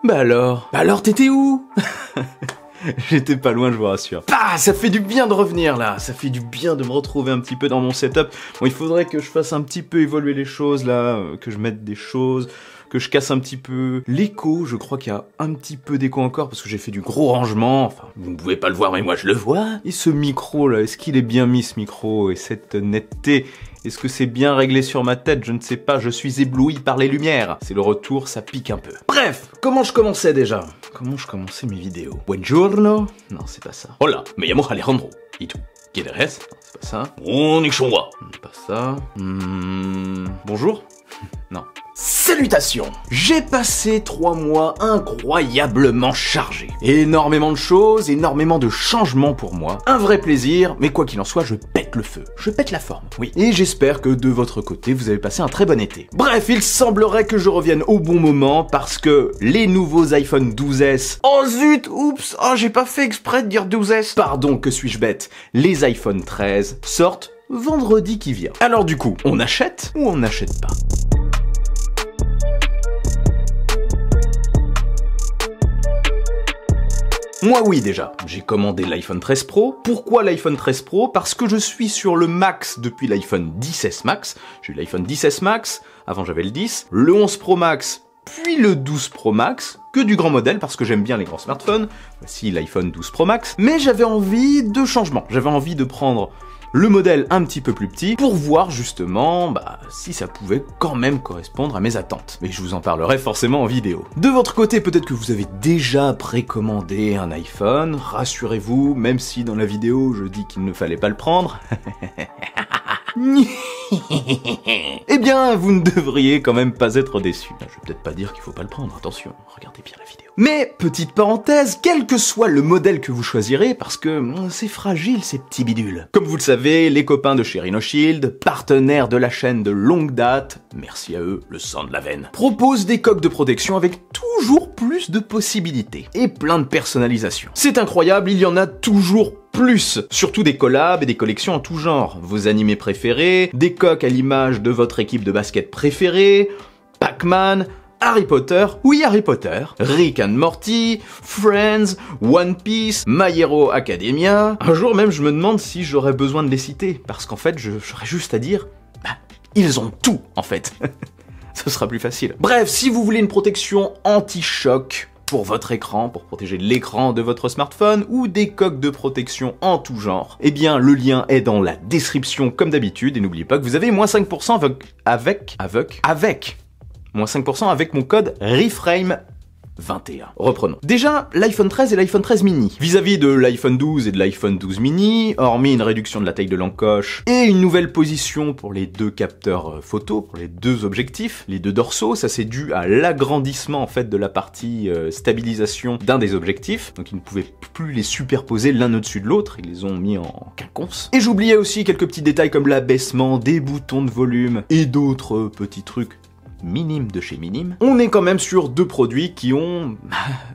Bah alors t'étais où? J'étais pas loin, je vous rassure. Ah, ça fait du bien de revenir là, ça fait du bien de me retrouver un petit peu dans mon setup. Bon, il faudrait que je fasse un petit peu évoluer les choses là, que je mette des choses, que je casse un petit peu l'écho. Je crois qu'il y a un petit peu d'écho encore parce que j'ai fait du gros rangement. Enfin, vous ne pouvez pas le voir mais moi je le vois. Et ce micro là, est-ce qu'il est bien mis ce micro? Et cette netteté, est-ce que c'est bien réglé sur ma tête? Je ne sais pas, je suis ébloui par les lumières. C'est le retour, ça pique un peu. Bref, comment je commençais déjà? Comment je commençais mes vidéos? Buongiorno? Non, c'est pas ça. Hola, me llamo Alejandro. Et tout? ¿Quién eres? Non, c'est pas ça. Konnichiwa. Pas ça. Bonjour? Non. Salutations! J'ai passé 3 mois incroyablement chargés. Énormément de choses, énormément de changements pour moi. Un vrai plaisir, mais quoi qu'il en soit, je pète le feu. Je pète la forme, oui. Et j'espère que de votre côté, vous avez passé un très bon été. Bref, il semblerait que je revienne au bon moment parce que les nouveaux iPhone 12S... Oh zut! Oups! Oh, j'ai pas fait exprès de dire 12S! Pardon, que suis-je bête? Les iPhone 13 sortent vendredi qui vient. Alors du coup, on achète ou on n'achète pas? Moi oui déjà, j'ai commandé l'iPhone 13 Pro. Pourquoi l'iPhone 13 Pro? Parce que je suis sur le Max depuis l'iPhone 10S Max. J'ai eu l'iPhone 10S Max, avant j'avais le 10, le 11 Pro Max, puis le 12 Pro Max, que du grand modèle parce que j'aime bien les grands smartphones. Voici l'iPhone 12 Pro Max. Mais j'avais envie de changement, j'avais envie de prendre le modèle un petit peu plus petit pour voir justement si ça pouvait quand même correspondre à mes attentes. Mais je vous en parlerai forcément en vidéo. De votre côté, peut-être que vous avez déjà précommandé un iPhone, rassurez-vous, même si dans la vidéo je dis qu'il ne fallait pas le prendre. Eh bien, vous ne devriez quand même pas être déçus. Je vais peut-être pas dire qu'il faut pas le prendre, attention, regardez bien la vidéo. Mais, petite parenthèse, quel que soit le modèle que vous choisirez, parce que c'est fragile ces petits bidules. Comme vous le savez, les copains de chez Rhinoshield, partenaires de la chaîne de longue date, merci à eux, le sang de la veine, proposent des coques de protection avec toujours plus de possibilités et plein de personnalisation. C'est incroyable, il y en a toujours plus, surtout des collabs et des collections en tout genre. Vos animés préférés, des coques à l'image de votre équipe de basket préférée, Pac-Man, Harry Potter, oui Harry Potter, Rick and Morty, Friends, One Piece, My Hero Academia. Un jour même je me demande si j'aurais besoin de les citer, parce qu'en fait j'aurais juste à dire, ils ont tout en fait. Ce sera plus facile. Bref, si vous voulez une protection anti-choc pour votre écran, pour protéger l'écran de votre smartphone, ou des coques de protection en tout genre, eh bien le lien est dans la description comme d'habitude, et n'oubliez pas que vous avez moins 5% avec moins 5% avec mon code REFRAME21. Reprenons. Déjà, l'iPhone 13 et l'iPhone 13 mini. Vis-à-vis de l'iPhone 12 et de l'iPhone 12 mini, hormis une réduction de la taille de l'encoche et une nouvelle position pour les deux capteurs photo, pour les deux objectifs, les deux dorsaux, ça c'est dû à l'agrandissement en fait de la partie stabilisation d'un des objectifs. Donc ils ne pouvaient plus les superposer l'un au-dessus de l'autre, ils les ont mis en quinconce. Et j'oubliais aussi quelques petits détails comme l'abaissement des boutons de volume et d'autres petits trucs minime de chez minime. On est quand même sur deux produits qui ont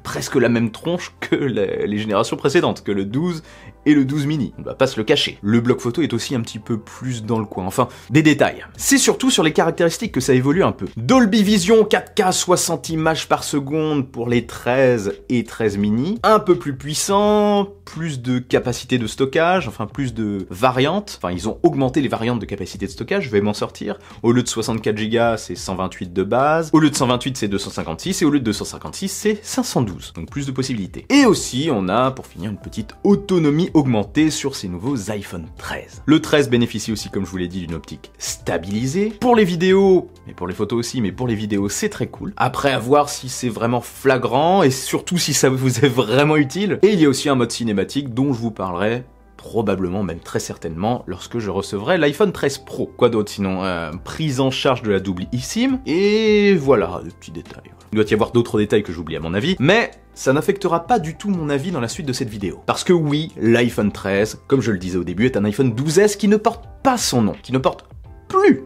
presque la même tronche que les générations précédentes, que le 12 et le 12 mini. On va pas se le cacher. Le bloc photo est aussi un petit peu plus dans le coin. Enfin, des détails. C'est surtout sur les caractéristiques que ça évolue un peu. Dolby Vision 4K 60 images par seconde pour les 13 et 13 mini. Un peu plus puissant, plus de capacité de stockage, enfin plus de variantes. Enfin, ils ont augmenté les variantes de capacité de stockage, je vais m'en sortir. Au lieu de 64 Go, c'est 128 de base. Au lieu de 128, c'est 256. Et au lieu de 256, c'est 512. Donc plus de possibilités. Et aussi, on a, pour finir, une petite autonomie augmentée sur ces nouveaux iPhone 13. Le 13 bénéficie aussi, comme je vous l'ai dit, d'une optique stabilisée. Pour les vidéos, et pour les photos aussi, mais pour les vidéos, c'est très cool. Après, à voir si c'est vraiment flagrant, et surtout si ça vous est vraiment utile. Et il y a aussi un mode cinématique dont je vous parlerai probablement, même très certainement, lorsque je recevrai l'iPhone 13 Pro. Quoi d'autre sinon? Prise en charge de la double eSIM, et voilà, de petits détails. Il doit y avoir d'autres détails que j'oublie à mon avis, mais ça n'affectera pas du tout mon avis dans la suite de cette vidéo. Parce que oui, l'iPhone 13, comme je le disais au début, est un iPhone 12S qui ne porte pas son nom, qui ne porte plus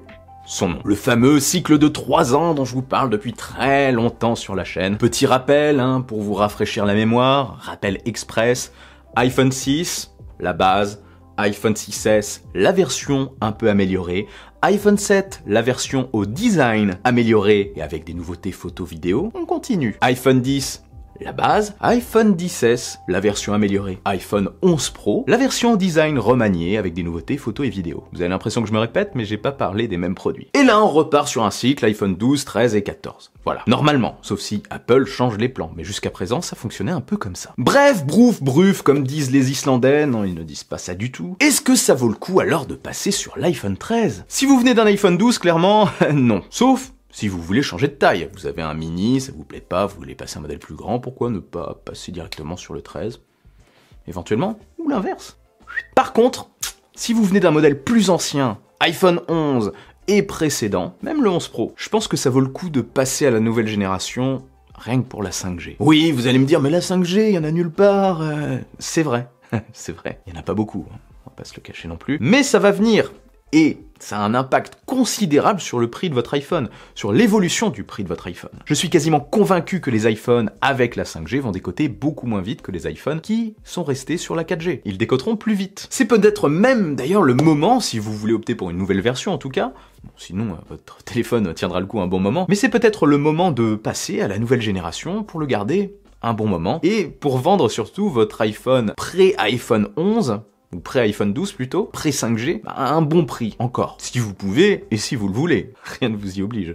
son nom. Le fameux cycle de 3 ans dont je vous parle depuis très longtemps sur la chaîne. Petit rappel, pour vous rafraîchir la mémoire, rappel express, iPhone 6, la base, iPhone 6S, la version un peu améliorée, iPhone 7, la version au design amélioré et avec des nouveautés photo-vidéo, on continue. iPhone 10, la base, iPhone 10S, la version améliorée, iPhone 11 Pro, la version design remaniée avec des nouveautés photos et vidéos. Vous avez l'impression que je me répète, mais j'ai pas parlé des mêmes produits. Et là, on repart sur un cycle iPhone 12, 13 et 14. Voilà. Normalement, sauf si Apple change les plans, mais jusqu'à présent, ça fonctionnait un peu comme ça. Bref, brouf, bruf, comme disent les Islandais, non, ils ne disent pas ça du tout. Est-ce que ça vaut le coup alors de passer sur l'iPhone 13? Si vous venez d'un iPhone 12, clairement, non. Sauf si vous voulez changer de taille, vous avez un mini, ça vous plaît pas, vous voulez passer un modèle plus grand, pourquoi ne pas passer directement sur le 13? Éventuellement, ou l'inverse. Par contre, si vous venez d'un modèle plus ancien, iPhone 11 et précédent, même le 11 Pro, je pense que ça vaut le coup de passer à la nouvelle génération, rien que pour la 5G. Oui, vous allez me dire, mais la 5G, il y en a nulle part. C'est vrai, c'est vrai, il y en a pas beaucoup, hein. On va pas se le cacher non plus. Mais ça va venir. Et ça a un impact considérable sur le prix de votre iPhone, sur l'évolution du prix de votre iPhone. Je suis quasiment convaincu que les iPhones avec la 5G vont décoter beaucoup moins vite que les iPhones qui sont restés sur la 4G. Ils décoteront plus vite. C'est peut-être même d'ailleurs le moment, si vous voulez opter pour une nouvelle version en tout cas, bon, sinon votre téléphone tiendra le coup un bon moment, mais c'est peut-être le moment de passer à la nouvelle génération pour le garder un bon moment, et pour vendre surtout votre iPhone pré-iPhone 11, ou pré-iPhone 12 plutôt, pré-5G, à un bon prix, encore. Si vous pouvez, et si vous le voulez. Rien ne vous y oblige.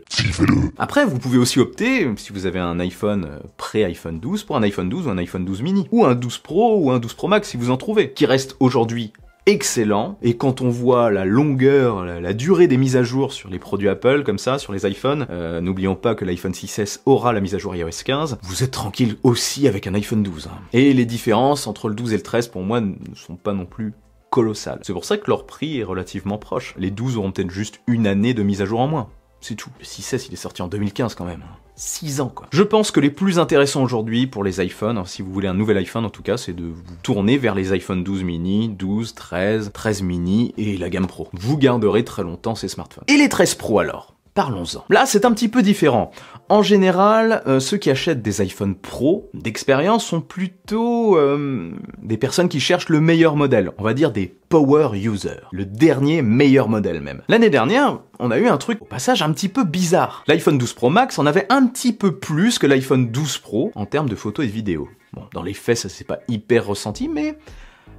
Après, vous pouvez aussi opter, si vous avez un iPhone pré-iPhone 12, pour un iPhone 12 ou un iPhone 12 mini. Ou un 12 Pro ou un 12 Pro Max si vous en trouvez, qui reste aujourd'hui excellent, et quand on voit la longueur, la durée des mises à jour sur les produits Apple, comme ça, sur les iPhones, n'oublions pas que l'iPhone 6S aura la mise à jour iOS 15, vous êtes tranquille aussi avec un iPhone 12. Hein. Et les différences entre le 12 et le 13, pour moi, ne sont pas non plus colossales. C'est pour ça que leur prix est relativement proche. Les 12 auront peut-être juste une année de mise à jour en moins. C'est tout. Le 6S, il est sorti en 2015 quand même. 6 ans, quoi. Je pense que les plus intéressants aujourd'hui pour les iPhones, hein, si vous voulez un nouvel iPhone en tout cas, c'est de vous tourner vers les iPhone 12 mini, 12, 13, 13 mini et la gamme Pro. Vous garderez très longtemps ces smartphones. Et les 13 Pro alors ? Parlons-en. Là, c'est un petit peu différent. En général, ceux qui achètent des iPhone Pro d'expérience sont plutôt des personnes qui cherchent le meilleur modèle. On va dire des power users. Le dernier meilleur modèle même. L'année dernière, on a eu un truc au passage un petit peu bizarre. L'iPhone 12 Pro Max en avait un petit peu plus que l'iPhone 12 Pro en termes de photos et de vidéos. Bon, dans les faits, ça s'est pas hyper ressenti, mais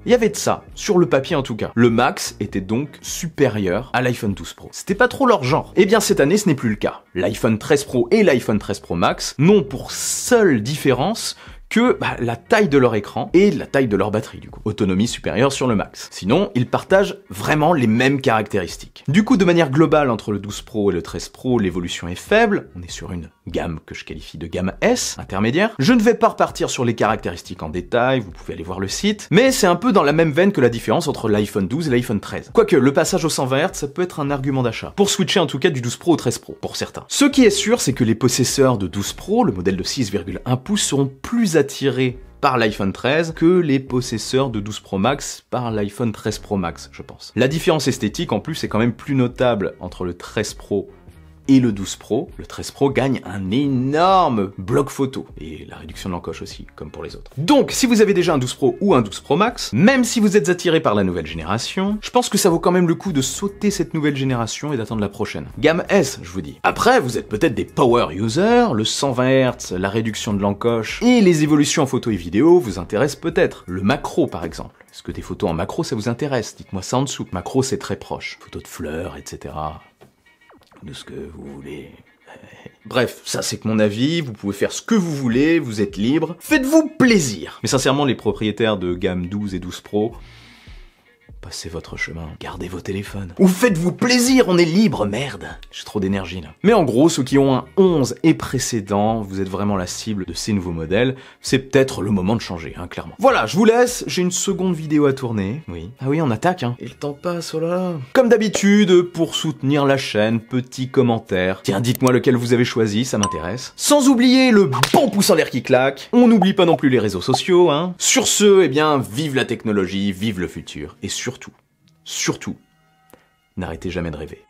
il y avait de ça, sur le papier en tout cas. Le Max était donc supérieur à l'iPhone 12 Pro. C'était pas trop leur genre. Eh bien cette année, ce n'est plus le cas. L'iPhone 13 Pro et l'iPhone 13 Pro Max n'ont pour seule différence que la taille de leur écran et la taille de leur batterie du coup. Autonomie supérieure sur le Max. Sinon, ils partagent vraiment les mêmes caractéristiques. Du coup, de manière globale, entre le 12 Pro et le 13 Pro, l'évolution est faible. On est sur une gamme que je qualifie de gamme S, intermédiaire. Je ne vais pas repartir sur les caractéristiques en détail, vous pouvez aller voir le site, mais c'est un peu dans la même veine que la différence entre l'iPhone 12 et l'iPhone 13. Quoique, le passage au 120 Hz, ça peut être un argument d'achat. Pour switcher en tout cas du 12 Pro au 13 Pro, pour certains. Ce qui est sûr, c'est que les possesseurs de 12 Pro, le modèle de 6,1 pouces, seront plus attirés par l'iPhone 13 que les possesseurs de 12 Pro Max par l'iPhone 13 Pro Max, je pense. La différence esthétique, en plus, est quand même plus notable entre le 13 Pro et le 12 Pro. Le 13 Pro gagne un énorme bloc photo, et la réduction de l'encoche aussi, comme pour les autres. Donc, si vous avez déjà un 12 Pro ou un 12 Pro Max, même si vous êtes attiré par la nouvelle génération, je pense que ça vaut quand même le coup de sauter cette nouvelle génération et d'attendre la prochaine. Gamme S, je vous dis. Après, vous êtes peut-être des power users, le 120 Hz, la réduction de l'encoche, et les évolutions en photo et vidéo vous intéressent peut-être. Le macro, par exemple. Est-ce que des photos en macro, ça vous intéresse? Dites-moi ça en dessous. Macro, c'est très proche. Photos de fleurs, etc. De ce que vous voulez. Bref, ça c'est que mon avis, vous pouvez faire ce que vous voulez, vous êtes libre, faites-vous plaisir. Mais sincèrement, les propriétaires de gamme 12 et 12 Pro, passez votre chemin, gardez vos téléphones. Ou faites-vous plaisir, on est libre, merde. J'ai trop d'énergie là. Mais en gros, ceux qui ont un 11 et précédent, vous êtes vraiment la cible de ces nouveaux modèles, c'est peut-être le moment de changer, hein, clairement. Voilà, je vous laisse, j'ai une seconde vidéo à tourner. Oui. Ah oui, on attaque, hein. Et le temps passe, oh là là. Comme d'habitude, pour soutenir la chaîne, petit commentaire. Tiens, dites-moi lequel vous avez choisi, ça m'intéresse. Sans oublier le bon pouce en l'air qui claque. On n'oublie pas non plus les réseaux sociaux, hein. Sur ce, eh bien, vive la technologie, vive le futur. Et surtout, n'arrêtez jamais de rêver.